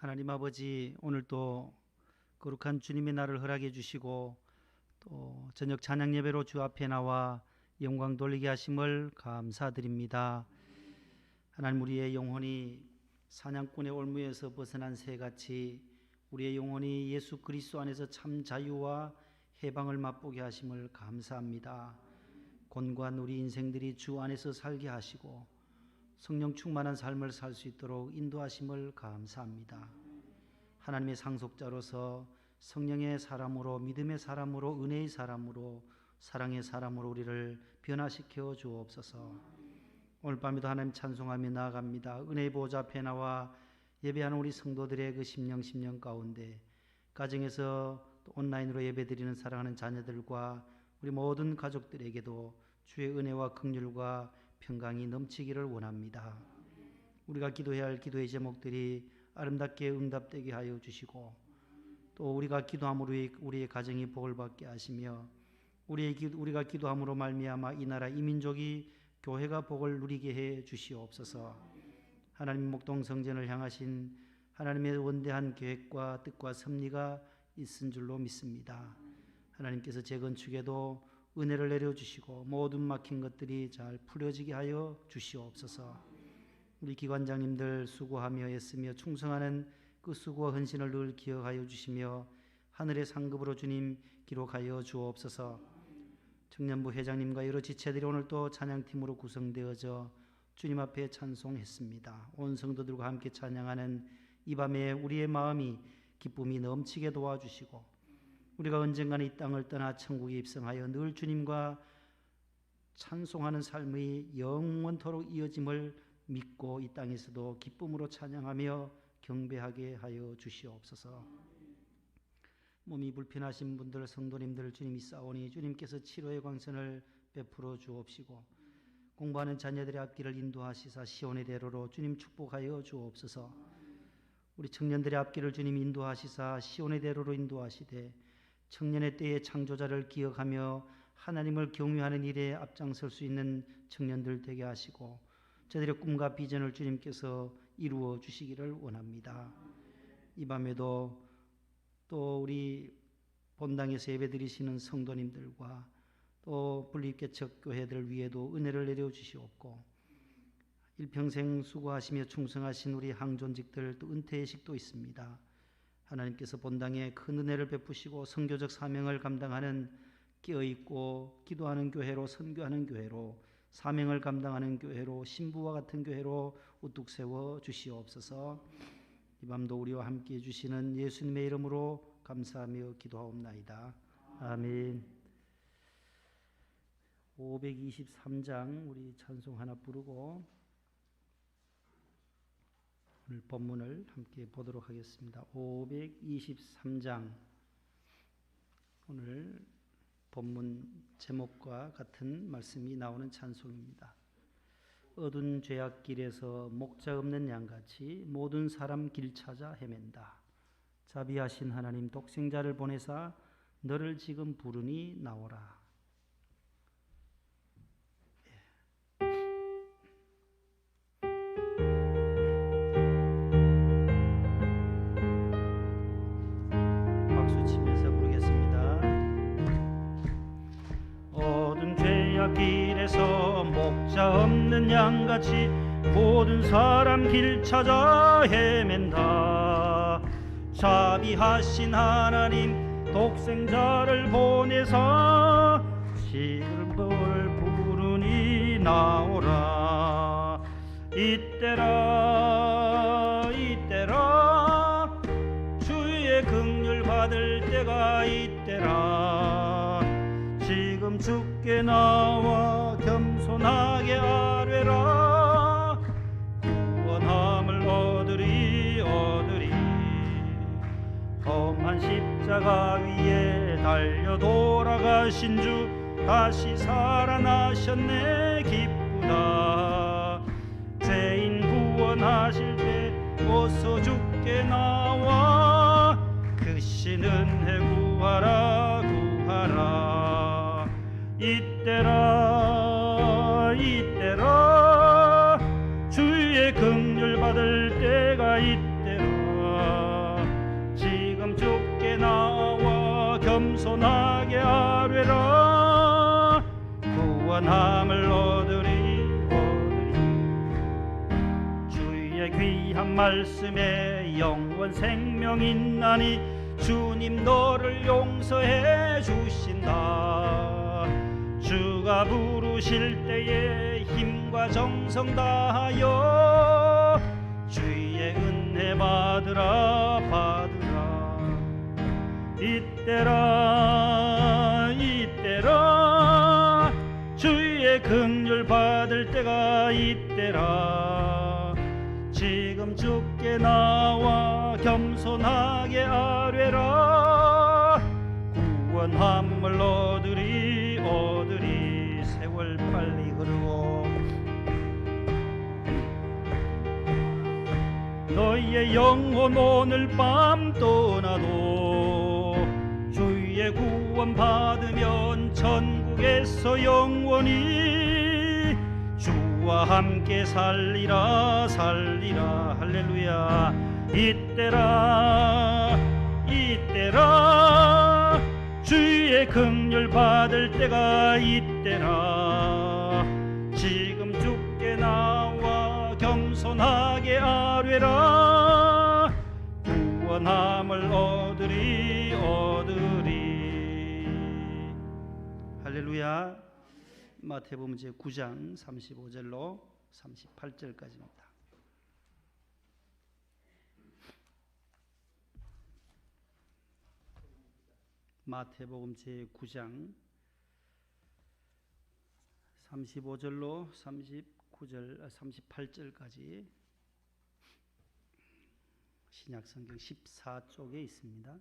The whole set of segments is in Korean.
하나님 아버지, 오늘도 거룩한 주님의 날을 허락해 주시고 또 저녁 찬양 예배로 주 앞에 나와 영광 돌리게 하심을 감사드립니다. 하나님, 우리의 영혼이 사냥꾼의 올무에서 벗어난 새같이 우리의 영혼이 예수 그리스도 안에서 참 자유와 해방을 맛보게 하심을 감사합니다. 곤고한 우리 인생들이 주 안에서 살게 하시고 성령 충만한 삶을 살 수 있도록 인도하심을 감사합니다. 하나님의 상속자로서 성령의 사람으로, 믿음의 사람으로, 은혜의 사람으로, 사랑의 사람으로 우리를 변화시켜 주옵소서. 오늘 밤에도 하나님 찬송하며 나아갑니다. 은혜의 보좌 앞에 나와 예배하는 우리 성도들의 그 심령 가운데, 가정에서 또 온라인으로 예배드리는 사랑하는 자녀들과 우리 모든 가족들에게도 주의 은혜와 긍휼과 평강이 넘치기를 원합니다. 우리가 기도해야 할 기도의 제목들이 아름답게 응답되게 하여 주시고, 또 우리가 기도함으로 우리의 가정이 복을 받게 하시며, 우리가 기도함으로 말미암아 이 나라 이 민족이 교회가 복을 누리게 해 주시옵소서. 하나님 목동 성전을 향하신 하나님의 원대한 계획과 뜻과 섭리가 있은 줄로 믿습니다. 하나님께서 재건축에도 은혜를 내려주시고 모든 막힌 것들이 잘 풀어지게 하여 주시옵소서. 우리 기관장님들 수고하며 애쓰며 충성하는 그 수고와 헌신을 늘 기억하여 주시며 하늘의 상급으로 주님 기록하여 주옵소서. 청년부 회장님과 여러 지체들이 오늘 또 찬양팀으로 구성되어져 주님 앞에 찬송했습니다. 온 성도들과 함께 찬양하는 이 밤에 우리의 마음이 기쁨이 넘치게 도와주시고, 우리가 언젠가는 이 땅을 떠나 천국에 입성하여 늘 주님과 찬송하는 삶의 영원토록 이어짐을 믿고 이 땅에서도 기쁨으로 찬양하며 경배하게 하여 주시옵소서. 몸이 불편하신 분들, 성도님들 주님이 싸우니 주님께서 치료의 광선을 베풀어 주옵시고, 공부하는 자녀들의 앞길을 인도하시사 시온의 대로로 주님 축복하여 주옵소서. 우리 청년들의 앞길을 주님 인도하시사 시온의 대로로 인도하시되, 청년의 때의 창조자를 기억하며 하나님을 경외하는 일에 앞장설 수 있는 청년들 되게 하시고, 저들의 꿈과 비전을 주님께서 이루어 주시기를 원합니다. 이 밤에도 또 우리 본당에서 예배드리시는 성도님들과 또 분립개척 교회들 위에도 은혜를 내려 주시옵고, 일평생 수고하시며 충성하신 우리 항존직들 또 은퇴의식도 있습니다. 하나님께서 본당에 큰 은혜를 베푸시고 선교적 사명을 감당하는 깨어있고 기도하는 교회로, 선교하는 교회로, 사명을 감당하는 교회로, 신부와 같은 교회로 우뚝 세워 주시옵소서. 이 밤도 우리와 함께 해주시는 예수님의 이름으로 감사하며 기도하옵나이다. 아멘. 523장 우리 찬송 하나 부르고 오늘 본문을 함께 보도록 하겠습니다. 523장, 오늘 본문 제목과 같은 말씀이 나오는 찬송입니다. 어두운 죄악길에서 목자 없는 양같이 모든 사람 길 찾아 헤맨다. 자비하신 하나님 독생자를 보내사 너를 지금 부르니 나오라. 길에서 목자 없는 양같이 모든 사람 길 찾아 헤맨다. 자비하신 하나님 독생자를 보내사 지금 너를 부르니 나오라. 이때라 이때라 주의 긍휼 받을 때가 이때라. 지금 주께 나와 겸손하게 아뢰라. 구원함을 얻으리 험한 십자가 위에 달려 돌아가신 주 다시 살아나셨네. 기쁘다. 죄인 구원하실 때 어서 주께 나와 크신 은혜 구하라 구하라. 이때라 이때라 주의 긍휼 받을 때가 이때라. 겸손하게 아뢰라. 구원함을 얻으리. 주의 귀한 말씀에 영원 생명 있나니 주님 너를 용서해 주신다. 주가 부르실 때에 힘과 정성 다하여 주의 은혜 받으라. 이때라 주의 긍휼 받을 때가 이때라. 지금 주께 나와 겸손하게 아뢰라. 구원함을 얻으리. 세월 빨리 흐르고 너희의 영혼 오늘 밤 떠나도 주의 구원 받으면 천국에서 영원히 주와 함께 살리라. 할렐루야. 이때라 주의 긍휼 받을 때가 이때라. 지금 주께 나와 겸손하게 아뢰라. 구원함을 얻으리. 할렐루야. 마태복음 제9장 35절로 38절까지입니다. 마태복음 제9장 35절로 38절까지 신약성경 14쪽에 있습니다.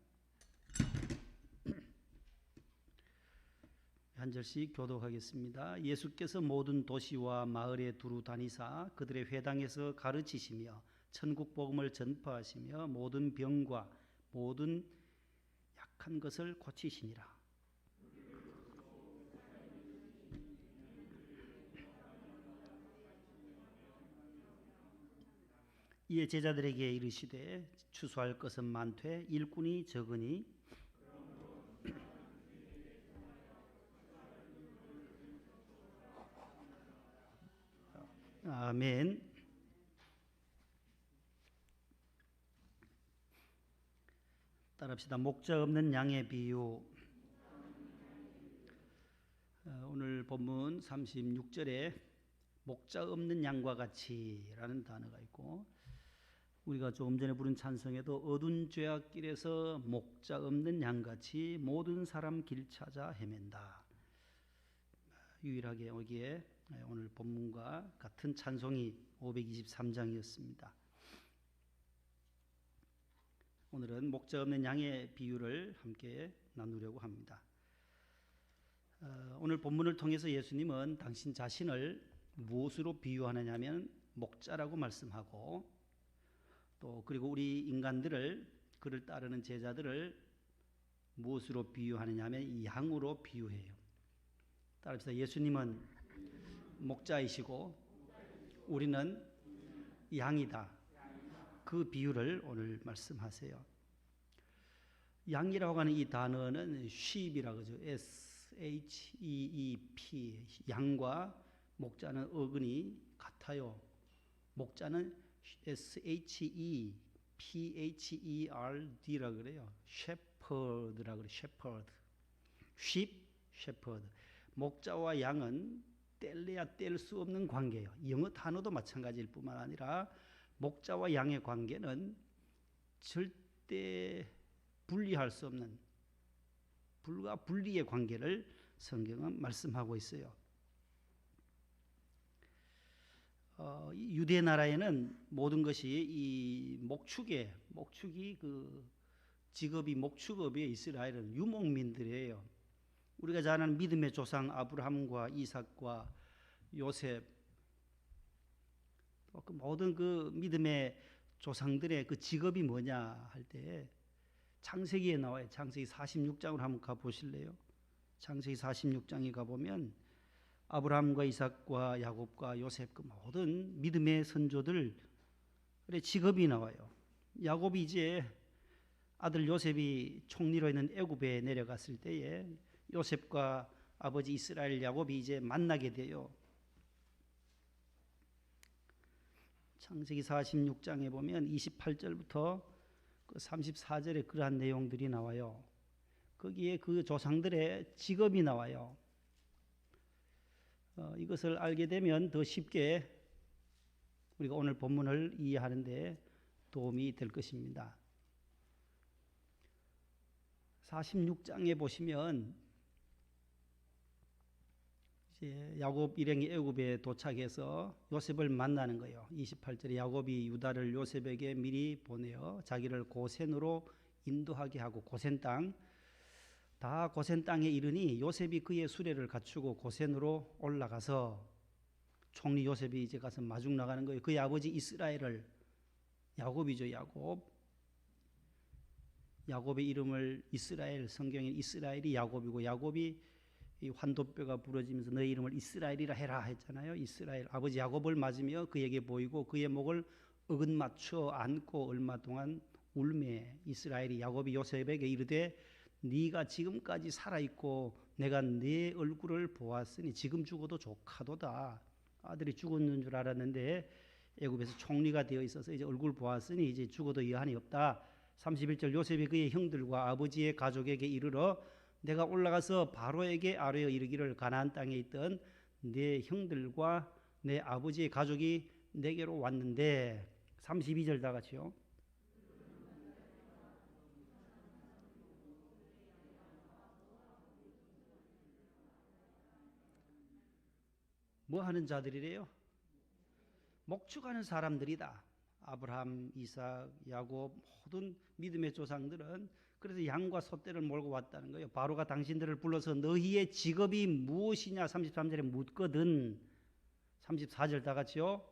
한 절씩 교독하겠습니다. 예수께서 모든 도시와 마을에 두루 다니사 그들의 회당에서 가르치시며 천국 복음을 전파하시며 모든 병과 모든 한 것을 고치시니라. 이에 제자들에게 이르시되 추수할 것은 많되 일꾼이 적으니 아멘. 따라합시다. 목자 없는 양의 비유. 오늘 본문 36절에 목자 없는 양과 같이라는 단어가 있고, 우리가 조금 전에 부른 찬송에도 어두운 죄악길에서 목자 없는 양같이 모든 사람 길 찾아 헤맨다. 유일하게 여기에 오늘 본문과 같은 찬송이 523장이었습니다. 오늘은 목자 없는 양의 비유를 함께 나누려고 합니다. 오늘 본문을 통해서 예수님은 당신 자신을 무엇으로 비유하느냐 하면 목자라고 말씀하고, 또 그리고 우리 인간들을, 그를 따르는 제자들을 무엇으로 비유하느냐 하면 양으로 비유해요. 따라서 예수님은 목자이시고 우리는 양이다. 그 비유를 오늘 말씀하세요. 양이라고 하는 이 단어는 sheep이라고 하죠. S-H-E-E-P. 양과 목자는 어근이 같아요. 목자는 S-H-E-P-H-E-R-D라고 그래요. shepherd라고 그래요. shepherd. sheep, shepherd. 목자와 양은 뗄래야 뗄 수 없는 관계예요. 영어 단어도 마찬가지일 뿐만 아니라 목자와 양의 관계는 절대 분리할 수 없는 불과 분리의 관계를 성경은 말씀하고 있어요. 유대 나라에는 모든 것이 이 목축이 그 직업이 목축업이에요. 이스라엘은 유목민들이에요. 우리가 잘 아는 믿음의 조상 아브라함과 이삭과 요셉, 그 모든 그 믿음의 조상들의 그 직업이 뭐냐 할 때 창세기에 나와요. 창세기 46장으로 한번 가보실래요? 창세기 46장에 가보면 아브라함과 이삭과 야곱과 요셉, 그 모든 믿음의 선조들의 직업이 나와요. 야곱이 이제 아들 요셉이 총리로 있는 애굽에 내려갔을 때에 요셉과 아버지 이스라엘 야곱이 이제 만나게 돼요. 창세기 46장에 보면 28절부터 그 34절에 그러한 내용들이 나와요. 거기에 그 조상들의 직업이 나와요. 이것을 알게 되면 더 쉽게 우리가 오늘 본문을 이해하는 데 도움이 될 것입니다. 46장에 보시면 이제 야곱 일행이 애굽에 도착해서 요셉을 만나는 거예요. 28절에 야곱이 유다를 요셉에게 미리 보내어 자기를 고센으로 인도하게 하고 고센 땅 다 고센 땅에 이르니 요셉이 그의 수레를 갖추고 고센으로 올라가서 총리 요셉이 이제 가서 마중 나가는 거예요. 그의 아버지 이스라엘을 야곱이죠. 야곱의 이름을 이스라엘, 성경에 이스라엘이 야곱이고 야곱이 이 환도뼈가 부러지면서 너의 이름을 이스라엘이라 해라 했잖아요. 이스라엘 아버지 야곱을 맞으며 그에게 보이고 그의 목을 어긋 맞춰 안고 얼마 동안 울매 이스라엘이 야곱이 요셉에게 이르되 네가 지금까지 살아있고 내가 네 얼굴을 보았으니 지금 죽어도 조카도다. 아들이 죽었는 줄 알았는데 애굽에서 총리가 되어 있어서 이제 얼굴 보았으니 이제 죽어도 여한이 없다. 31절 요셉이 그의 형들과 아버지의 가족에게 이르러 내가 올라가서 바로에게 아뢰어 이르기를 가나안 땅에 있던 내 형들과 내 아버지의 가족이 내게로 왔는데 32절 다 같이요. 뭐 하는 자들이래요? 목축하는 사람들이다. 아브라함, 이삭, 야곱 모든 믿음의 조상들은 그래서 양과 소떼를 몰고 왔다는 거예요. 바로가 당신들을 불러서 너희의 직업이 무엇이냐 33절에 묻거든. 34절 다 같이요.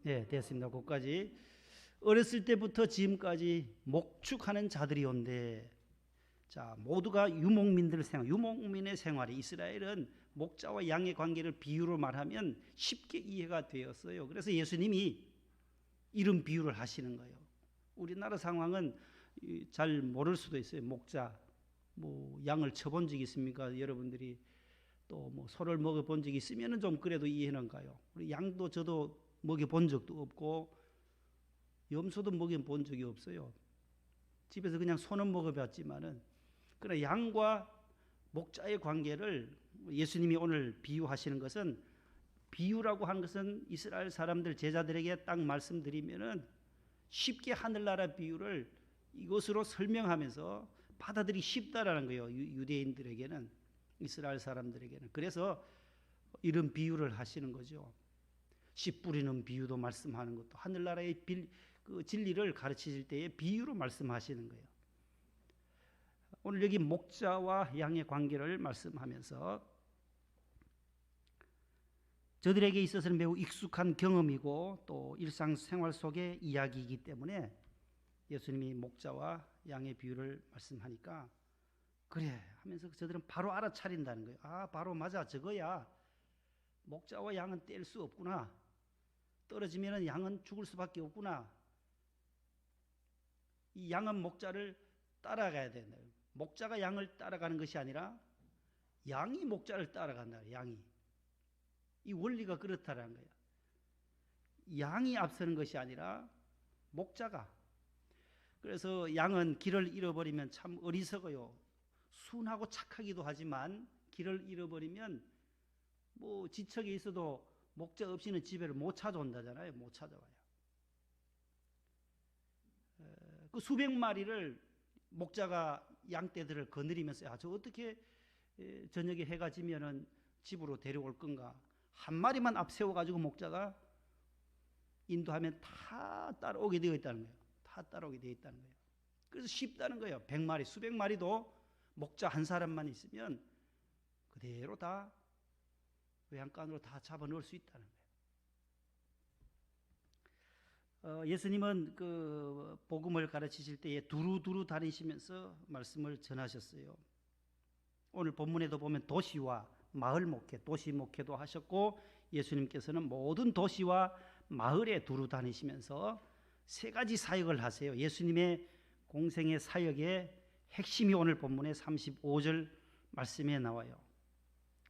네, 됐습니다. 거기까지. 어렸을 때부터 지금까지 목축하는 자들이 온대. 자, 모두가 유목민들 생활, 유목민의 생활이 이스라엘은 목자와 양의 관계를 비유로 말하면 쉽게 이해가 되었어요. 그래서 예수님이 이런 비유를 하시는 거예요. 우리나라 상황은 잘 모를 수도 있어요. 목자, 뭐 양을 쳐본 적이 있습니까? 여러분들이 또 뭐 소를 먹어본 적이 있으면은 좀 그래도 이해는 가요. 우리 양도 저도 먹여본 적도 없고 염소도 먹여본 적이 없어요. 집에서 그냥 소는 먹어봤지만은 그러나 양과 목자의 관계를 예수님이 오늘 비유하시는 것은 비유라고 하는 것은 이스라엘 사람들 제자들에게 딱 말씀드리면은 쉽게 하늘나라 비유를 이것으로 설명하면서 받아들이기 쉽다라는 거예요. 유대인들에게는 이스라엘 사람들에게는. 그래서 이런 비유를 하시는 거죠. 씨 뿌리는 비유도 말씀하는 것도 하늘나라의 그 진리를 가르치실 때에 비유로 말씀하시는 거예요. 오늘 여기 목자와 양의 관계를 말씀하면서 저들에게 있어서는 매우 익숙한 경험이고 또 일상생활 속의 이야기이기 때문에 예수님이 목자와 양의 비유를 말씀하니까 그래 하면서 저들은 바로 알아차린다는 거예요. 아, 바로 맞아, 저거야. 목자와 양은 뗄 수 없구나. 떨어지면 양은 죽을 수밖에 없구나. 이 양은 목자를 따라가야 된다. 목자가 양을 따라가는 것이 아니라 양이 목자를 따라간다. 양이. 이 원리가 그렇다라는 거예요. 양이 앞서는 것이 아니라 목자가. 그래서 양은 길을 잃어버리면 참 어리석어요. 순하고 착하기도 하지만 길을 잃어버리면 뭐 지척에 있어도 목자 없이는 집에를 못 찾아온다잖아요. 못 찾아와요. 그 수백 마리를 목자가 양떼들을 거느리면서 저 어떻게 저녁에 해가 지면은 집으로 데려올 건가. 한 마리만 앞세워가지고 목자가 인도하면 다 따라오게 되어 있다는 거예요. 다 따라오게 되어 있다는 거예요. 그래서 쉽다는 거예요. 100마리, 수백 마리도 목자 한 사람만 있으면 그대로 다 외양간으로 다 잡아넣을 수 있다는 거예요. 예수님은 그 복음을 가르치실 때에 두루두루 다니시면서 말씀을 전하셨어요. 오늘 본문에도 보면 도시와 마을 목회, 도시 목회도 하셨고 예수님께서는 모든 도시와 마을에 두루 다니시면서 세 가지 사역을 하세요. 예수님의 공생의 사역의 핵심이 오늘 본문의 35절 말씀에 나와요.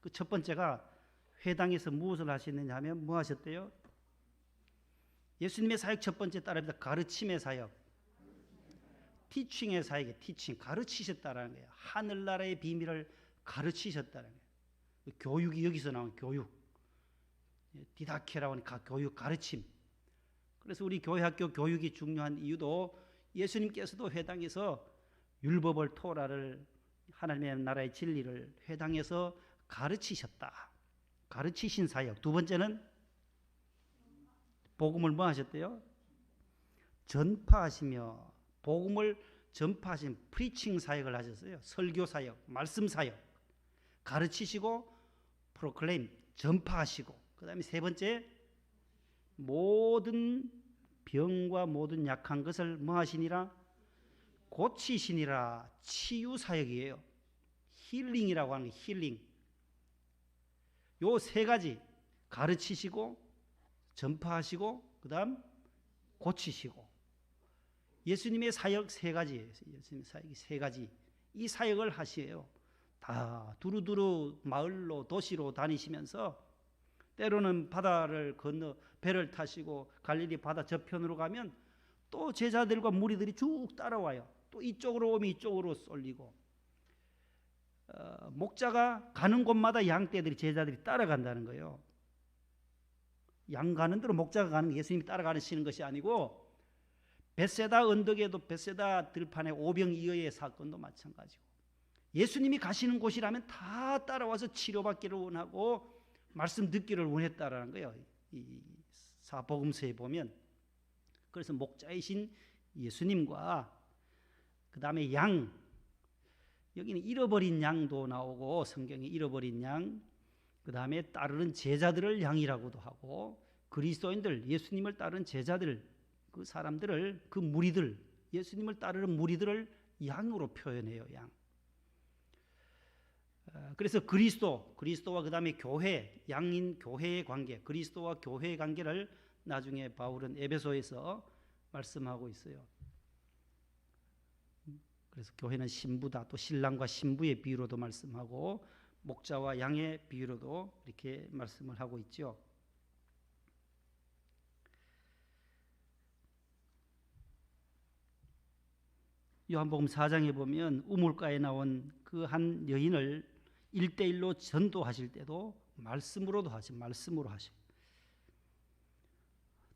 그 첫 번째가 회당에서 무엇을 하셨느냐 하면 뭐 하셨대요? 예수님의 사역 첫 번째 따라합니다. 가르침의 사역. 티칭의 사역에 티칭, 가르치셨다라는 거예요. 하늘나라의 비밀을 가르치셨다는 거예요. 교육이 여기서 나온 교육. 디다케라고 하는 교육, 가르침. 그래서 우리 교회학교 교육이 중요한 이유도 예수님께서도 회당에서 율법을, 토라를, 하나님의 나라의 진리를 회당에서 가르치셨다. 가르치신 사역. 두 번째는 복음을 뭐 하셨대요? 전파하시며 복음을 전파하신 프리칭 사역을 하셨어요. 설교 사역, 말씀 사역. 가르치시고 프로클레임, 전파하시고. 그 다음에 세 번째, 모든 병과 모든 약한 것을 뭐 하시니라? 고치시니라. 치유 사역이에요. 힐링이라고 하는 게 힐링. 요 세 가지 가르치시고 전파하시고 그 다음 고치시고. 예수님의 사역 세 가지예요. 예수님의 사역이 세 가지. 이 사역을 하시에요. 다 두루두루 마을로 도시로 다니시면서 때로는 바다를 건너 배를 타시고 갈릴리 바다 저편으로 가면 또 제자들과 무리들이 쭉 따라와요. 또 이쪽으로 오면 이쪽으로 쏠리고 목자가 가는 곳마다 양떼들이 제자들이 따라간다는 거예요. 양 가는 대로 목자가 가는 게 예수님이 따라가시는 것이 아니고 벳세다 언덕에도 벳세다 들판의 오병이어의 사건도 마찬가지고 예수님이 가시는 곳이라면 다 따라와서 치료받기를 원하고 말씀 듣기를 원했다라는 거예요. 이 사복음서에 보면. 그래서 목자이신 예수님과 그 다음에 양, 여기는 잃어버린 양도 나오고 성경에 잃어버린 양, 그 다음에 따르는 제자들을 양이라고도 하고 그리스도인들, 예수님을 따르는 제자들, 그 사람들을, 그 무리들, 예수님을 따르는 무리들을 양으로 표현해요. 양. 그래서 그리스도와 그 다음에 교회, 양인 교회의 관계, 그리스도와 교회의 관계를 나중에 바울은 에베소에서 말씀하고 있어요. 그래서 교회는 신부다. 또 신랑과 신부의 비유로도 말씀하고 목자와 양의 비유로도 이렇게 말씀을 하고 있죠. 요한복음 4장에 보면 우물가에 나온 그 한 여인을 1대1로 전도하실 때도 말씀으로 하시고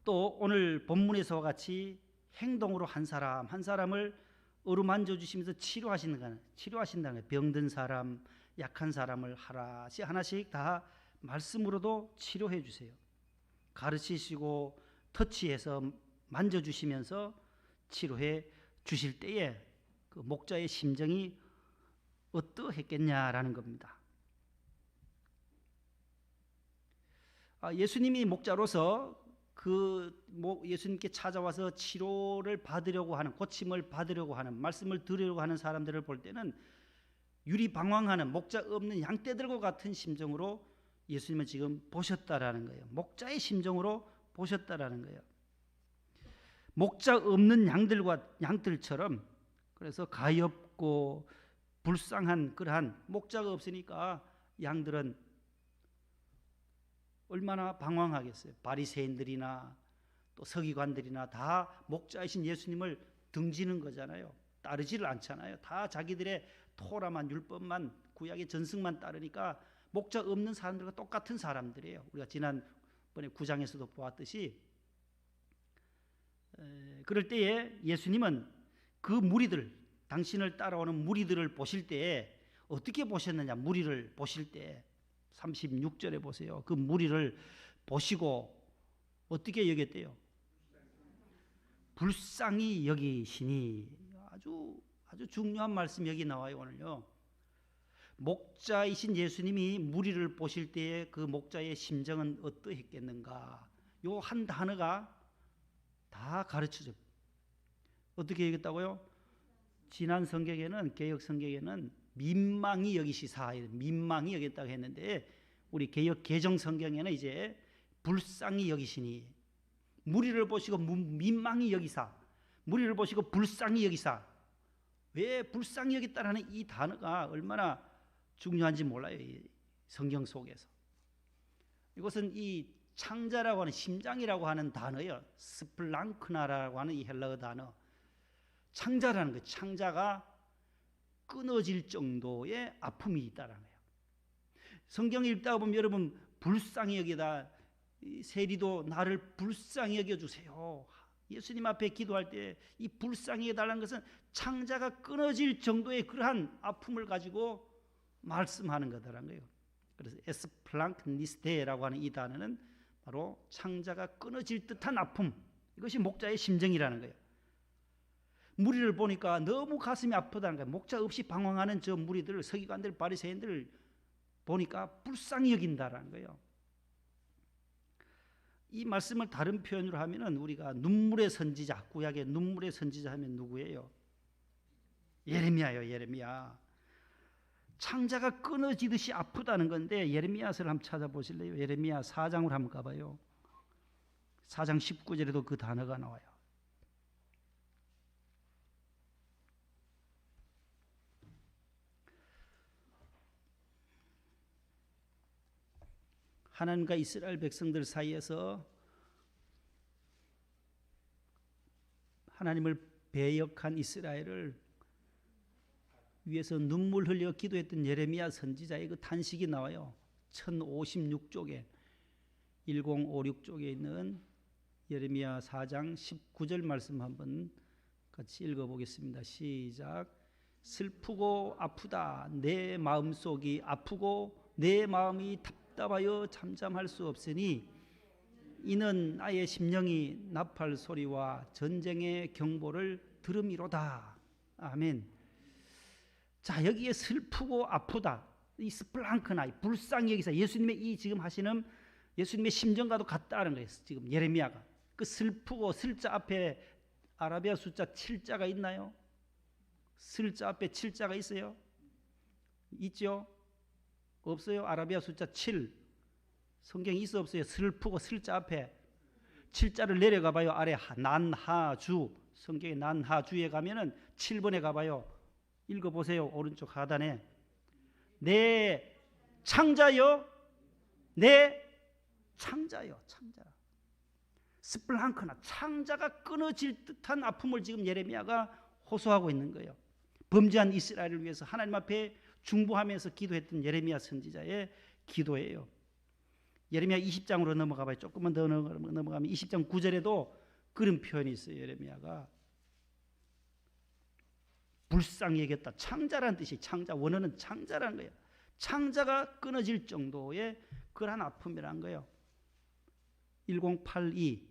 또 오늘 본문에서와 같이 행동으로 한 사람을 어루만져 주시면서 치료하신다는 거예요. 병든 사람, 약한 사람을 하나씩 다 말씀으로도 치료해 주세요. 가르치시고 터치해서 만져주시면서 치료해 주실 때에 그 목자의 심정이 어떠했겠냐라는 겁니다. 예수님이 목자로서 예수님께 찾아와서 치료를 받으려고 하는, 고침을 받으려고 하는, 말씀을 들으려고 하는 사람들을 볼 때는 유리방황하는 목자 없는 양떼들과 같은 심정으로 예수님은 지금 보셨다라는 거예요. 목자의 심정으로 보셨다라는 거예요. 목자 없는 양들처럼 그래서 가엾고 불쌍한 그러한 목자가 없으니까 양들은 얼마나 방황하겠어요. 바리새인들이나 또 서기관들이나 다 목자이신 예수님을 등지는 거잖아요. 따르지를 않잖아요. 다 자기들의 토라만 율법만 구약의 전승만 따르니까 목자 없는 사람들과 똑같은 사람들이에요. 우리가 지난번에 9장에서도 보았듯이 그럴 때에 예수님은 그 무리들, 당신을 따라오는 무리들을 보실 때에 어떻게 보셨느냐. 무리를 보실 때 36절에 보세요. 그 무리를 보시고 어떻게 여겼대요? 불쌍히 여기시니. 아주 중요한 말씀 여기 나와요. 오늘요. 목자이신 예수님이 무리를 보실 때에 그 목자의 심정은 어떠했겠는가. 요 한 단어가 다 가르쳐줘요. 어떻게 얘기했다고요? 지난 성경에는, 개혁 성경에는 민망히 여기시사, 민망히 여겼다고 했는데 우리 개역 개정 성경에는 이제 불쌍히 여기시니, 무리를 보시고 민망히 여기사, 무리를 보시고 불쌍히 여기사. 왜 불쌍히 여겼다라는 이 단어가 얼마나 중요한지 몰라요, 이 성경 속에서. 이것은 이 창자라고 하는, 심장이라고 하는 단어예요. 스플랑크나라고 하는 이 헬라어 단어. 창자라는 거, 창자가 끊어질 정도의 아픔이 있다라는 거예요. 성경 읽다 보면 여러분, 불쌍히 여기다, 세리도 나를 불쌍히 여겨주세요. 예수님 앞에 기도할 때 이 불쌍히 여달라는 것은 창자가 끊어질 정도의 그러한 아픔을 가지고 말씀하는 거다라는 거예요. 그래서 에스플랑크니스테라고 하는 이 단어는 바로 창자가 끊어질 듯한 아픔, 이것이 목자의 심정이라는 거예요. 무리를 보니까 너무 가슴이 아프다는 거예요. 목자 없이 방황하는 저 무리들, 서기관들, 바리새인들을 보니까 불쌍히 여긴다라는 거예요. 이 말씀을 다른 표현으로 하면은 우리가 눈물의 선지자, 구약의 눈물의 선지자 하면 누구예요? 예레미야예요, 예레미야. 창자가 끊어지듯이 아프다는 건데 예레미야서를 한번 찾아보실래요? 예레미야 4장으로 한번 가봐요. 4장 19절에도 그 단어가 나와요. 하나님과 이스라엘 백성들 사이에서 하나님을 배역한 이스라엘을 위해서 눈물 흘려 기도했던 예레미야 선지자의 그 탄식이 나와요. 1056쪽에 1056쪽에 있는 예레미야 4장 19절 말씀 한번 같이 읽어보겠습니다. 시작. 슬프고 아프다. 내 마음속이 아프고 내 마음이 답답하여 잠잠할 수 없으니 이는 나의 심령이 나팔 소리와 전쟁의 경보를 들음이로다. 아멘. 자, 여기에 슬프고 아프다, 이 스플랑크나 불쌍히 여기사, 예수님의 이 지금 하시는 예수님의 심정과도 같다는 거예요. 지금 예레미야가 그 슬프고, 슬자 앞에 아라비아 숫자 7자가 있나요? 슬자 앞에 7자가 있어요? 있죠? 없어요? 아라비아 숫자 7 성경에 있어 없어요? 슬프고 슬자 앞에 7자를 내려가 봐요. 아래 난하주, 성경에 난하주에 가면은 7번에 가봐요. 읽어보세요. 오른쪽 하단에 내 창자여, 내 창자여, 창자. 스플랑크나 창자가 끊어질 듯한 아픔을 지금 예레미야가 호소하고 있는 거예요. 범죄한 이스라엘을 위해서 하나님 앞에 중보하면서 기도했던 예레미야 선지자의 기도예요. 예레미야 20장으로 넘어가 봐요. 조금만 더 넘어가면 20장 9절에도 그런 표현이 있어요. 예레미야가 불쌍히 여겼다. 창자라는 뜻이, 창자 원어는 창자라는 거예요. 창자가 끊어질 정도의 그러한 아픔이라는 거예요. 1082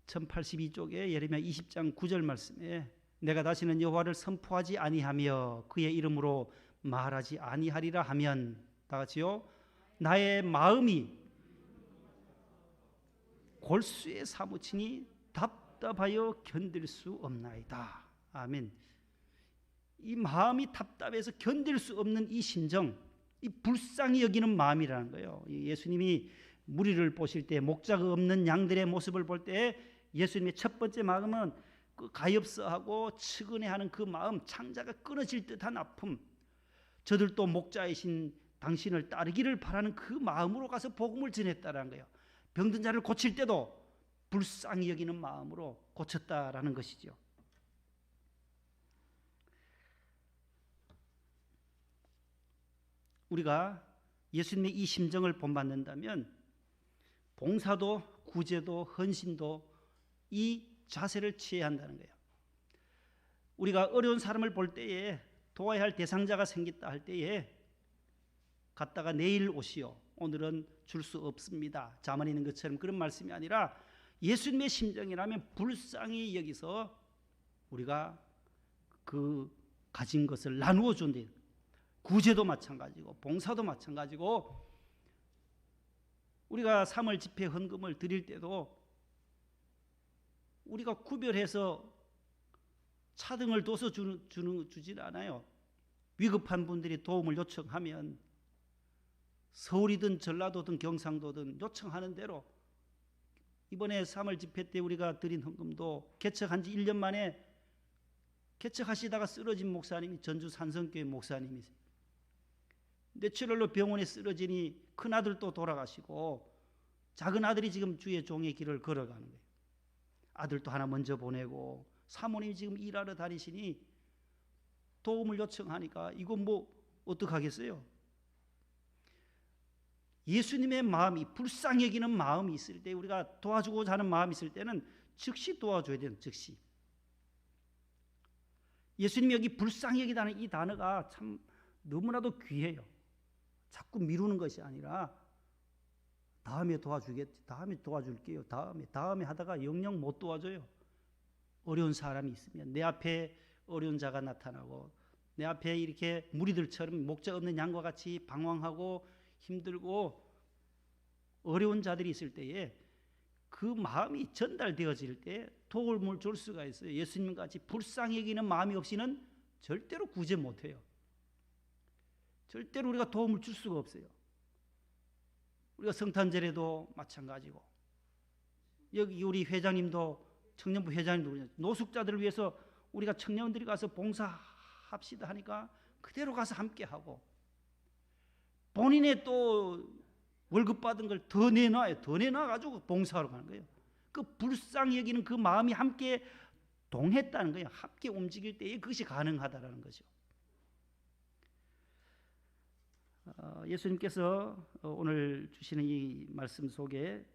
1082쪽에 예레미야 20장 9절 말씀에 내가 다시는 여호와를 선포하지 아니하며 그의 이름으로 말하지 아니하리라 하면, 다 같이요. 나의 마음이 골수에 사무치니 답답하여 견딜 수 없나이다. 아멘. 이 마음이 답답해서 견딜 수 없는 이 심정, 이 불쌍히 여기는 마음이라는 거예요. 예수님이 무리를 보실 때, 목자가 없는 양들의 모습을 볼 때 예수님의 첫 번째 마음은 그 가엾어하고 측은해하는 그 마음, 창자가 끊어질 듯한 아픔, 저들도 목자이신 당신을 따르기를 바라는 그 마음으로 가서 복음을 전했다라는 거예요. 병든 자를 고칠 때도 불쌍히 여기는 마음으로 고쳤다라는 것이죠. 우리가 예수님의 이 심정을 본받는다면 봉사도, 구제도, 헌신도 이 자세를 취해야 한다는 거예요. 우리가 어려운 사람을 볼 때에, 도와야 할 대상자가 생겼다 할 때에 갔다가 내일 오시오, 오늘은 줄 수 없습니다, 자만히 있는 것처럼 그런 말씀이 아니라 예수님의 심정이라면 불쌍히 여기서 우리가 그 가진 것을 나누어 준다. 구제도 마찬가지고 봉사도 마찬가지고, 우리가 3월 집회 헌금을 드릴 때도 우리가 구별해서 차등을 둬서 주질 않아요. 위급한 분들이 도움을 요청하면 서울이든 전라도든 경상도든 요청하는 대로 이번에 3월 집회 때 우리가 드린 헌금도 개척한 지 1년 만에 개척하시다가 쓰러진 목사님이 전주 산성교회 목사님이세요. 뇌출혈로 병원에 쓰러지니 큰아들도 돌아가시고 작은 아들이 지금 주의 종의 길을 걸어가는 거예요. 아들도 하나 먼저 보내고 사모님이 지금 일하러 다니시니 도움을 요청하니까 이거 뭐 어떡하겠어요? 예수님의 마음이 불쌍히 여기는 마음이 있을 때, 우리가 도와주고자 하는 마음이 있을 때는 즉시 도와줘야 돼요. 즉시. 예수님이 여기 불쌍히 여기다는 이 단어가 참 너무나도 귀해요. 자꾸 미루는 것이 아니라 다음에 도와주겠지, 다음에 도와줄게요, 다음에 하다가 영영 못 도와줘요. 어려운 사람이 있으면 내 앞에 어려운 자가 나타나고 내 앞에 이렇게 무리들처럼 목자 없는 양과 같이 방황하고 힘들고 어려운 자들이 있을 때에 그 마음이 전달되어질 때 도움을 줄 수가 있어요. 예수님같이 불쌍히 여기는 마음이 없이는 절대로 구제 못해요. 절대로 우리가 도움을 줄 수가 없어요. 우리가 성탄절에도 마찬가지고, 여기 우리 회장님도, 청년부 회장님도 노숙자들을 위해서 우리가 청년들이 가서 봉사합시다 하니까 그대로 가서 함께하고, 본인의 또 월급 받은 걸 더 내놔요. 더 내놔가지고 봉사하러 가는 거예요. 그 불쌍히 여기는 그 마음이 함께 동했다는 거예요. 함께 움직일 때에 그것이 가능하다는 거죠. 예수님께서 오늘 주시는 이 말씀 속에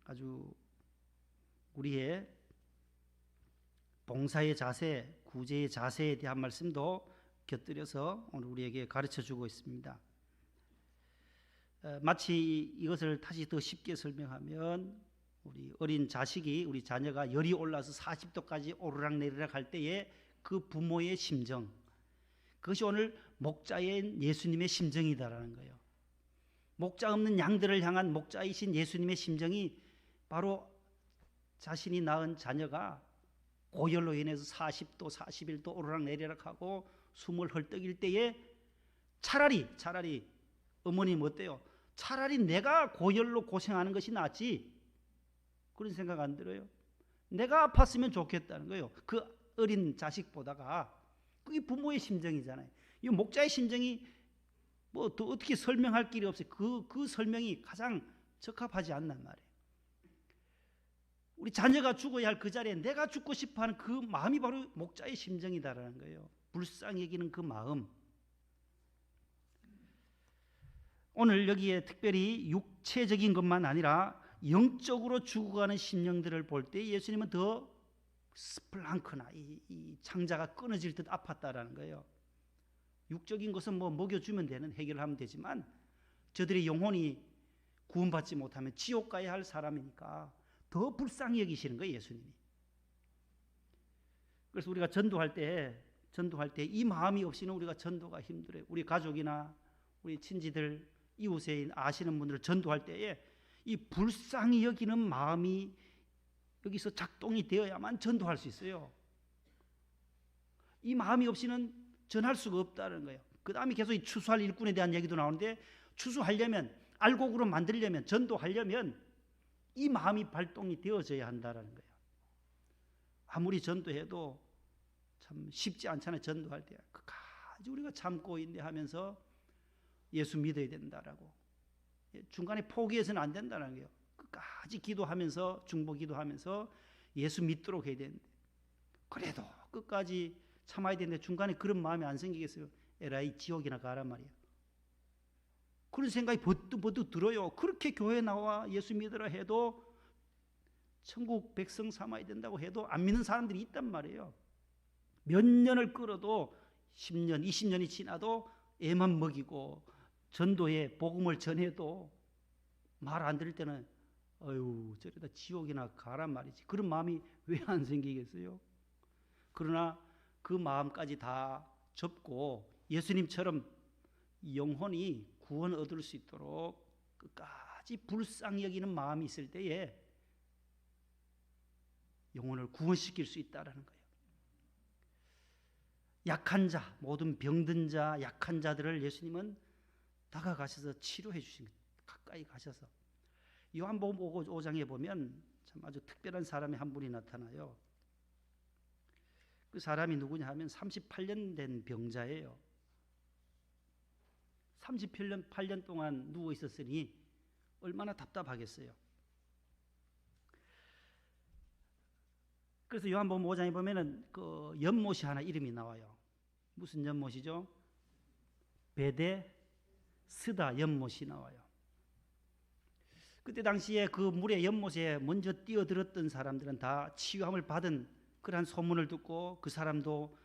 아주 우리의 봉사의 자세, 구제의 자세에 대한 말씀도 곁들여서 오늘 우리에게 가르쳐주고 있습니다. 마치 이것을 다시 더 쉽게 설명하면, 우리 어린 자식이, 우리 자녀가 열이 올라서 40도까지 오르락내리락 할 때에 그 부모의 심정, 그것이 오늘 목자인 예수님의 심정이다라는 거예요. 목자 없는 양들을 향한 목자이신 예수님의 심정이 바로 자신이 낳은 자녀가 고열로 인해서 40도, 41도 오르락내리락하고 숨을 헐떡일 때에 차라리 어머님 어때요? 차라리 내가 고열로 고생하는 것이 낫지, 그런 생각 안 들어요? 내가 아팠으면 좋겠다는 거예요. 그 어린 자식보다가. 그게 부모의 심정이잖아요. 이 목자의 심정이 뭐 더 어떻게 설명할 길이 없어요. 그 설명이 가장 적합하지 않단 말이에요. 우리 자녀가 죽어야 할 그 자리에 내가 죽고 싶어하는 그 마음이 바로 목자의 심정이다라는 거예요. 불쌍히 여기는 그 마음. 오늘 여기에 특별히 육체적인 것만 아니라 영적으로 죽어가는 심령들을 볼 때 예수님은 더 스플랑크나 이 창자가 끊어질 듯 아팠다라는 거예요. 육적인 것은 뭐 먹여주면 되는, 해결하면 되지만 저들의 영혼이 구원받지 못하면 지옥 가야 할 사람이니까 더 불쌍히 여기시는 거예요, 예수님이. 그래서 우리가 전도할 때 이 마음이 없이는 우리가 전도가 힘들어요. 우리 가족이나 우리 친지들, 이웃에 아시는 분들을 전도할 때에 이 불쌍히 여기는 마음이 여기서 작동이 되어야만 전도할 수 있어요. 이 마음이 없이는 전할 수가 없다는 거예요. 그 다음에 계속 이 추수할 일꾼에 대한 얘기도 나오는데, 추수하려면, 알곡으로 만들려면, 전도하려면 이 마음이 발동이 되어져야 한다는 거예요. 아무리 전도해도 참 쉽지 않잖아요. 전도할 때 끝까지 우리가 참고 인내하면서 예수 믿어야 된다라고, 중간에 포기해서는 안 된다는 거예요. 끝까지 기도하면서, 중보 기도하면서 예수 믿도록 해야 되는데, 그래도 끝까지 참아야 되는데 중간에 그런 마음이 안 생기겠어요? 에라이 지옥이나 가란 말이에요. 그런 생각이 버뜩 들어요. 그렇게 교회에 나와 예수 믿으라 해도, 천국 백성 삼아야 된다고 해도 안 믿는 사람들이 있단 말이에요. 몇 년을 끌어도 10년, 20년이 지나도 애만 먹이고 전도에 복음을 전해도 말 안 들을 때는 어휴 저러다 지옥이나 가란 말이지. 그런 마음이 왜 안 생기겠어요? 그러나 그 마음까지 다 접고 예수님처럼 영혼이 구원 얻을 수 있도록 끝까지 불쌍히 여기는 마음이 있을 때에 영혼을 구원시킬 수 있다는 거예요. 약한 자, 모든 병든 자, 약한 자들을 예수님은 다가가셔서 치료해 주신 거예요. 가까이 가셔서. 요한복음 5장에 보면 참 아주 특별한 사람이 한 분이 나타나요. 그 사람이 누구냐 하면 38년 된 병자예요. 38년 동안 누워 있었으니 얼마나 답답하겠어요. 그래서 요한복음 5장에 보면은 그 연못이 하나 이름이 나와요. 무슨 연못이죠? 베데스다 연못이 나와요. 그때 당시에 그 물의 연못에 먼저 뛰어들었던 사람들은 다 치유함을 받은 그러한 소문을 듣고 그 사람도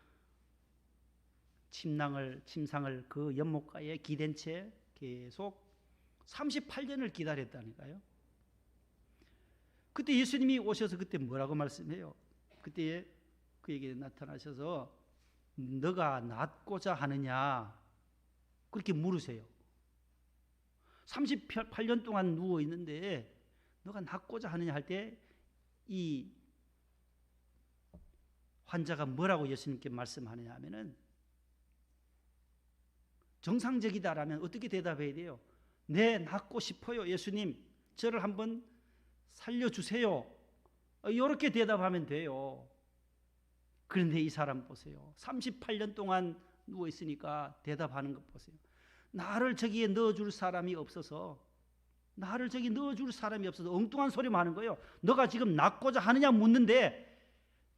침상을 그 연못가에 기댄 채 계속 38년을 기다렸다니까요. 그때 예수님이 오셔서 그때 뭐라고 말씀해요? 그때 그에게 나타나셔서 너가 낫고자 하느냐 그렇게 물으세요. 38년 동안 누워 있는데 너가 낫고자 하느냐 할 때 이 환자가 뭐라고 예수님께 말씀하느냐 하면은 정상적이다라면 어떻게 대답해야 돼요? 네, 낫고 싶어요. 예수님, 저를 한번 살려주세요. 이렇게 대답하면 돼요. 그런데 이 사람 보세요. 38년 동안 누워 있으니까 대답하는 것 보세요. 나를 저기에 넣어줄 사람이 없어서 엉뚱한 소리만 하는 거예요. 너가 지금 낫고자 하느냐 묻는데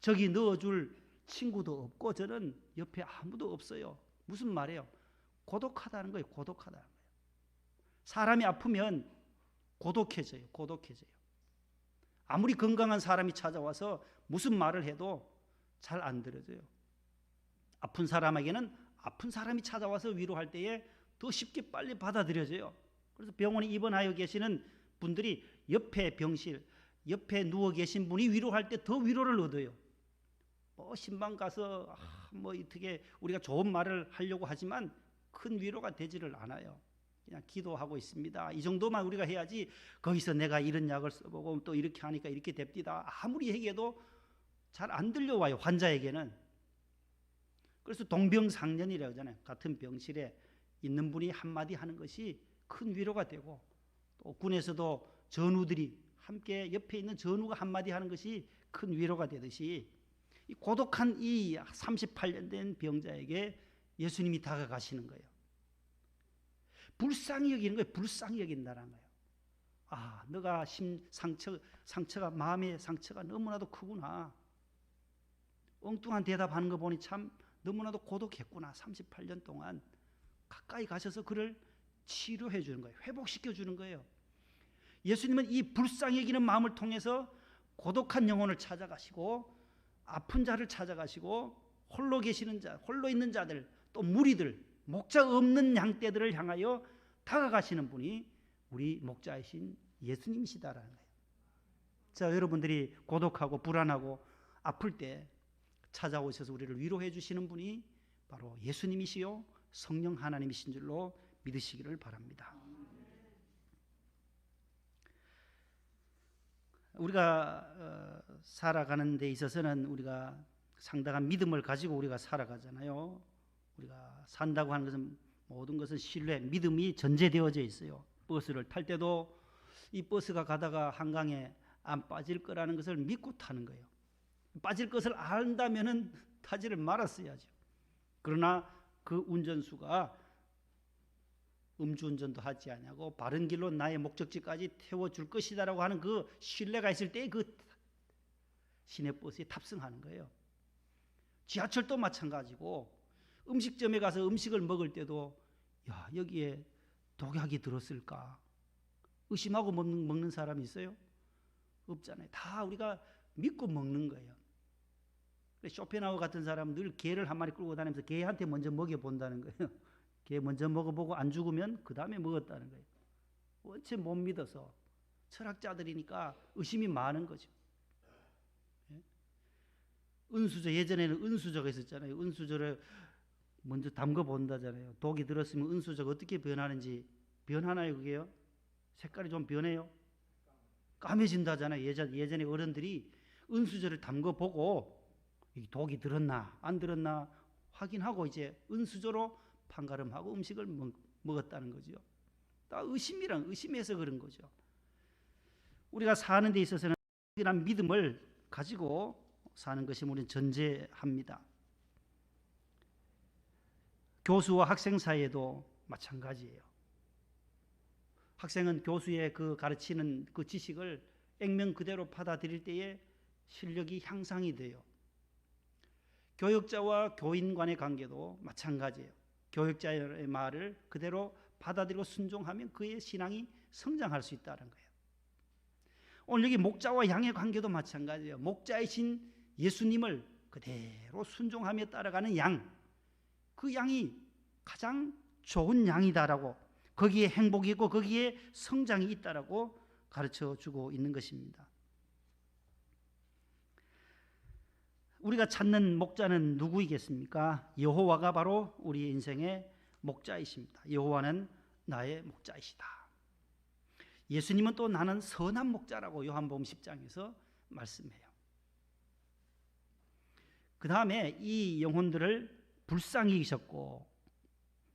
저기 넣어줄 친구도 없고 저는 옆에 아무도 없어요. 무슨 말이에요? 고독하다는 거예요. 고독하다는 거예요. 사람이 아프면 고독해져요. 아무리 건강한 사람이 찾아와서 무슨 말을 해도 잘 안 들어줘요. 아픈 사람에게는 아픈 사람이 찾아와서 위로할 때에 더 쉽게 빨리 받아들여져요. 그래서 병원에 입원하여 계시는 분들이 옆에 병실, 옆에 누워 계신 분이 위로할 때 더 위로를 얻어요. 신방 가서 어떻게 우리가 좋은 말을 하려고 하지만 큰 위로가 되지를 않아요. 그냥 기도하고 있습니다. 이 정도만 우리가 해야지 거기서 내가 이런 약을 써보고 또 이렇게 하니까 이렇게 됩니다. 아무리 얘기해도 잘 안 들려와요. 환자에게는. 그래서 동병상련이라고 하잖아요. 같은 병실에 있는 분이 한마디 하는 것이 큰 위로가 되고 또 군에서도 전우들이 함께 옆에 있는 전우가 한마디 하는 것이 큰 위로가 되듯이 이 고독한 이 38년 된 병자에게 예수님이 다가가시는 거예요. 불쌍히 여기는 거예요. 불쌍히 여긴다는 거예요. 너가 상처가 마음의 상처가 너무나도 크구나. 엉뚱한 대답하는 거 보니 참 너무나도 고독했구나. 38년 동안 가까이 가셔서 그를 치료해 주는 거예요. 회복시켜 주는 거예요. 예수님은 이 불쌍히 여기는 마음을 통해서 고독한 영혼을 찾아가시고 아픈 자를 찾아가시고 홀로 계시는 자, 홀로 있는 자들, 또 무리들, 목자 없는 양떼들을 향하여 다가가시는 분이 우리 목자이신 예수님이시다라는 거예요. 자, 여러분들이 고독하고 불안하고 아플 때 찾아오셔서 우리를 위로해 주시는 분이 바로 예수님이시요 성령 하나님이신 줄로 믿으시기를 바랍니다. 우리가 살아가는 데 있어서는 우리가 상당한 믿음을 가지고 우리가 살아가잖아요. 우리가 산다고 하는 것은 모든 것은 신뢰, 믿음이 전제되어져 있어요. 버스를 탈 때도 이 버스가 가다가 한강에 안 빠질 거라는 것을 믿고 타는 거예요. 빠질 것을 안다면은 타지를 말았어야죠. 그러나 그 운전수가 음주운전도 하지 않냐고 바른 길로 나의 목적지까지 태워줄 것이다라고 하는 그 신뢰가 있을 때 그 시내버스에 탑승하는 거예요. 지하철도 마찬가지고 음식점에 가서 음식을 먹을 때도 여기에 독약이 들었을까 의심하고 먹는 사람이 있어요? 없잖아요. 다 우리가 믿고 먹는 거예요. 쇼펜하우어 같은 사람은 늘 개를 한 마리 끌고 다니면서 개한테 먼저 먹여본다는 거예요. 개 먼저 먹어보고 안 죽으면 그 다음에 먹었다는 거예요. 원체 못 믿어서 철학자들이니까 의심이 많은 거죠. 은수저, 예전에는 은수저가 있었잖아요. 은수저를 먼저 담궈 본다잖아요. 독이 들었으면 은수저가 어떻게 변하는지 변하나요? 그게요? 색깔이 좀 변해요? 까매진다잖아요. 예전에 어른들이 은수저를 담궈 보고 독이 들었나 안 들었나 확인하고 이제 은수저로 판가름하고 음식을 먹었다는 거죠. 다 의심해서 그런 거죠. 우리가 사는 데 있어서는 이런 믿음을 가지고 사는 것이 우리는 전제합니다. 교수와 학생 사이에도 마찬가지예요. 학생은 교수의 그 가르치는 그 지식을 액면 그대로 받아들일 때에 실력이 향상이 돼요. 교육자와 교인 간의 관계도 마찬가지예요. 교육자의 말을 그대로 받아들이고 순종하면 그의 신앙이 성장할 수 있다는 거예요. 오늘 여기 목자와 양의 관계도 마찬가지예요. 목자이신 예수님을 그대로 순종하며 따라가는 양, 그 양이 가장 좋은 양이다라고, 거기에 행복이 있고 거기에 성장이 있다라고 가르쳐주고 있는 것입니다. 우리가 찾는 목자는 누구이겠습니까? 여호와가 바로 우리 인생의 목자이십니다. 여호와는 나의 목자이시다. 예수님은 또 나는 선한 목자라고 요한복음 10장에서 말씀해요. 그 다음에 이 영혼들을 불쌍히 여기셨고,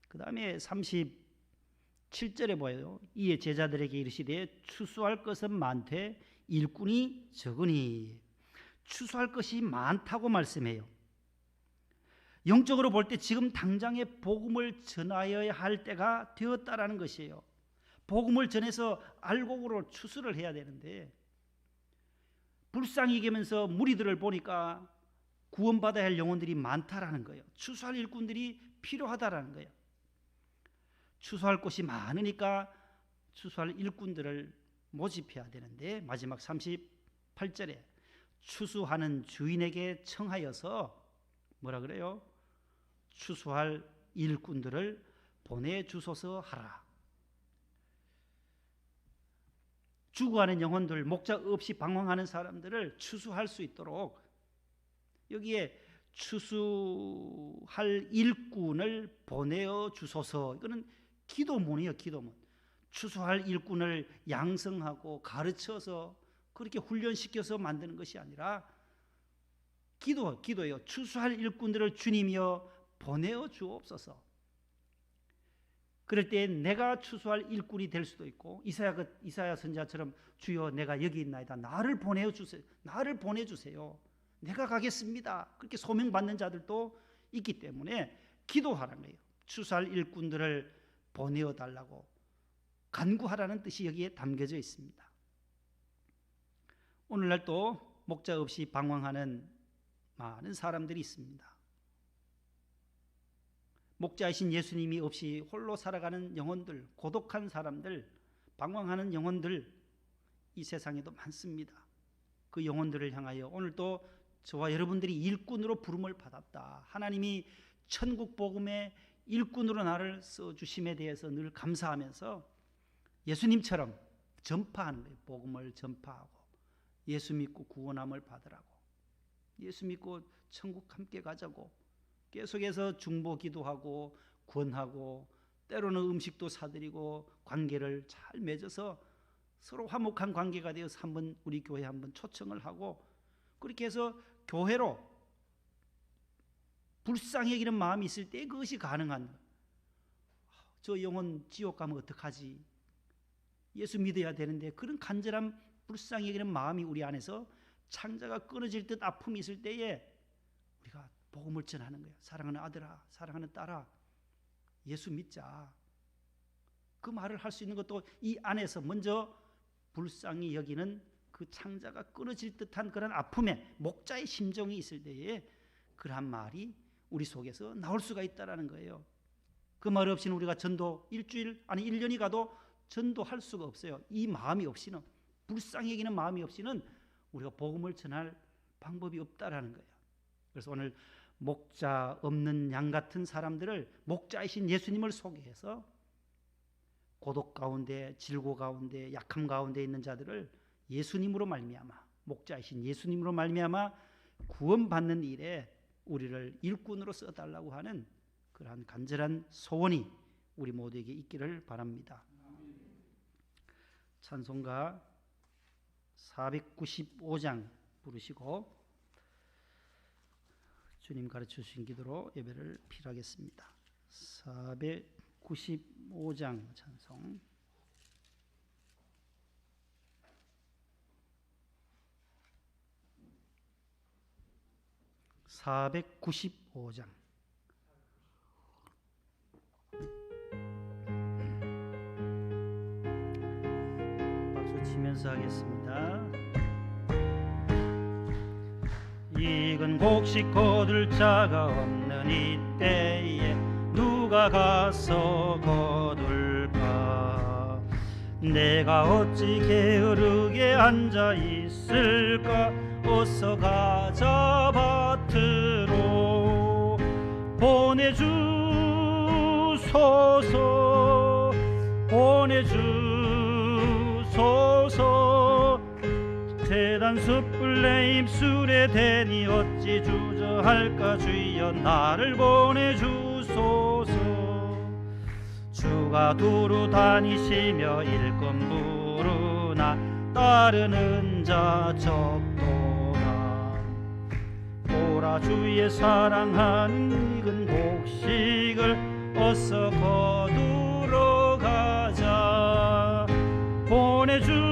그 다음에 37절에 보여요. 이에 제자들에게 이르시되 추수할 것은 많되 일꾼이 적으니. 추수할 것이 많다고 말씀해요. 영적으로 볼 때 지금 당장에 복음을 전하여야 할 때가 되었다라는 것이에요. 복음을 전해서 알곡으로 추수를 해야 되는데, 불쌍히 여기면서 무리들을 보니까 구원받아야 할 영혼들이 많다라는 거예요. 추수할 일꾼들이 필요하다라는 거예요. 추수할 곳이 많으니까 추수할 일꾼들을 모집해야 되는데, 마지막 38절에 추수하는 주인에게 청하여서 뭐라 그래요? 추수할 일꾼들을 보내주소서 하라. 죽어가는 영혼들, 목자 없이 방황하는 사람들을 추수할 수 있도록 여기에 추수할 일꾼을 보내어 주소서. 이거는 기도문이에요. 기도문. 추수할 일꾼을 양성하고 가르쳐서 그렇게 훈련시켜서 만드는 것이 아니라 기도예요. 추수할 일꾼들을 주님이여 보내어 주옵소서. 그럴 때 내가 추수할 일꾼이 될 수도 있고, 이사야 선지자처럼 주여 내가 여기 있나이다, 나를 보내주세요, 나를 보내주세요, 내가 가겠습니다, 그렇게 소명받는 자들도 있기 때문에 기도하라는 거예요. 추수할 일꾼들을 보내어 달라고 간구하라는 뜻이 여기에 담겨져 있습니다. 오늘날 또 목자 없이 방황하는 많은 사람들이 있습니다. 목자이신 예수님이 없이 홀로 살아가는 영혼들, 고독한 사람들, 방황하는 영혼들, 이 세상에도 많습니다. 그 영혼들을 향하여 오늘도 저와 여러분들이 일꾼으로 부름을 받았다, 하나님이 천국 복음의 일꾼으로 나를 써주심에 대해서 늘 감사하면서 예수님처럼 전파하는 거예요. 복음을 전파하고 예수 믿고 구원함을 받으라고, 예수 믿고 천국 함께 가자고 계속해서 중보 기도하고 권하고, 때로는 음식도 사드리고 관계를 잘 맺어서 서로 화목한 관계가 되어서 한번 우리 교회 한번 초청을 하고, 그렇게 해서 교회로 불쌍히 여기는 마음이 있을 때 그것이 가능한, 저 영혼 지옥 가면 어떡하지, 예수 믿어야 되는데, 그런 간절한 불쌍히 여기는 마음이 우리 안에서 창자가 끊어질 듯 아픔이 있을 때에 우리가 복음을 전하는 거예요. 사랑하는 아들아, 사랑하는 딸아, 예수 믿자. 그 말을 할 수 있는 것도 이 안에서 먼저 불쌍히 여기는 그 창자가 끊어질 듯한 그런 아픔에 목자의 심정이 있을 때에 그러한 말이 우리 속에서 나올 수가 있다는 거예요. 그 말 없이는 우리가 전도 일주일 아니 1년이 가도 전도할 수가 없어요. 이 마음이 없이는, 불쌍히 여기는 마음이 없이는 우리가 복음을 전할 방법이 없다라는 거예요. 그래서 오늘 목자 없는 양 같은 사람들을 목자이신 예수님을 소개해서 고독 가운데, 질고 가운데, 약함 가운데 있는 자들을 예수님으로 말미암아, 목자이신 예수님으로 말미암아 구원받는 일에 우리를 일꾼으로 써달라고 하는 그러한 간절한 소원이 우리 모두에게 있기를 바랍니다. 찬송가 495장 부르시고 주님 가르쳐 주신 기도로 예배를 필하겠습니다. 495장 찬송. 495장. 박수 치면서 하겠습니다. 익은 곡식 거둘 자가 없는 이때에 누가 가서 거둘까? 내가 어찌 게으르게 앉아 있을까? 어서 가자 밭으로 보내주소서, 보내주소서. 재단 숯불 내 입술에 대니 어찌 주저할까? 주여 나를 보내주소서. 주가 두루 다니시며 일꾼 부르나 따르는 자 적도다. 보라 주의 사랑하는 익은 곡식을 어서 거두러 가자. 보내주소서,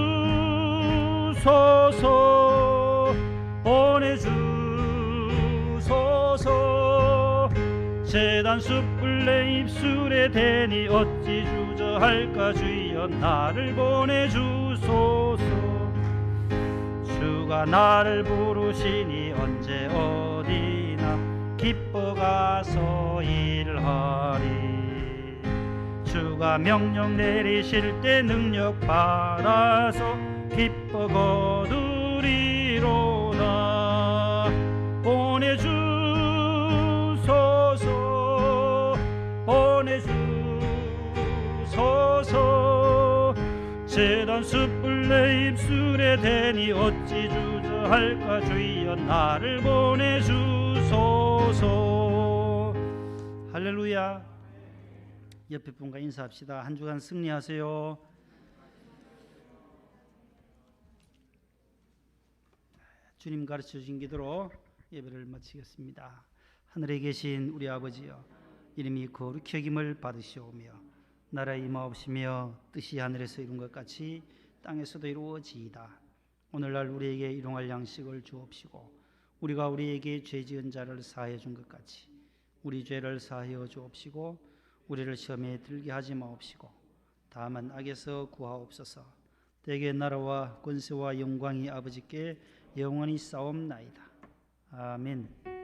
보내주소서. 재단 숯불 내 입술에 대니 어찌 주저할까? 주여 나를 보내주소서. 주가 나를 부르시니 언제 어디나 기뻐 가서 일하리. 주가 명령 내리실 때 능력 받아서 기뻐 거두리로다. 보내주소서, 보내주소서. 재단 숯불 내 입술에 대니 어찌 주저할까? 주여 나를 보내주소서. 할렐루야. 옆에 분과 인사합시다. 한 주간 승리하세요. 주님 가르쳐 주신 기도로 예배를 마치겠습니다. 하늘에 계신 우리 아버지여, 이름이 거룩히 여김을 받으시오며 나라의 임하옵시며 뜻이 하늘에서 이룬 것 같이 땅에서도 이루어지이다. 오늘날 우리에게 일용할 양식을 주옵시고 우리가 우리에게 죄 지은 자를 사하여 준 것 같이 우리 죄를 사하여 주옵시고 우리를 시험에 들게 하지 마옵시고 다만 악에서 구하옵소서. 대개 나라와 권세와 영광이 아버지께 영원히 싸움나이다. 아멘.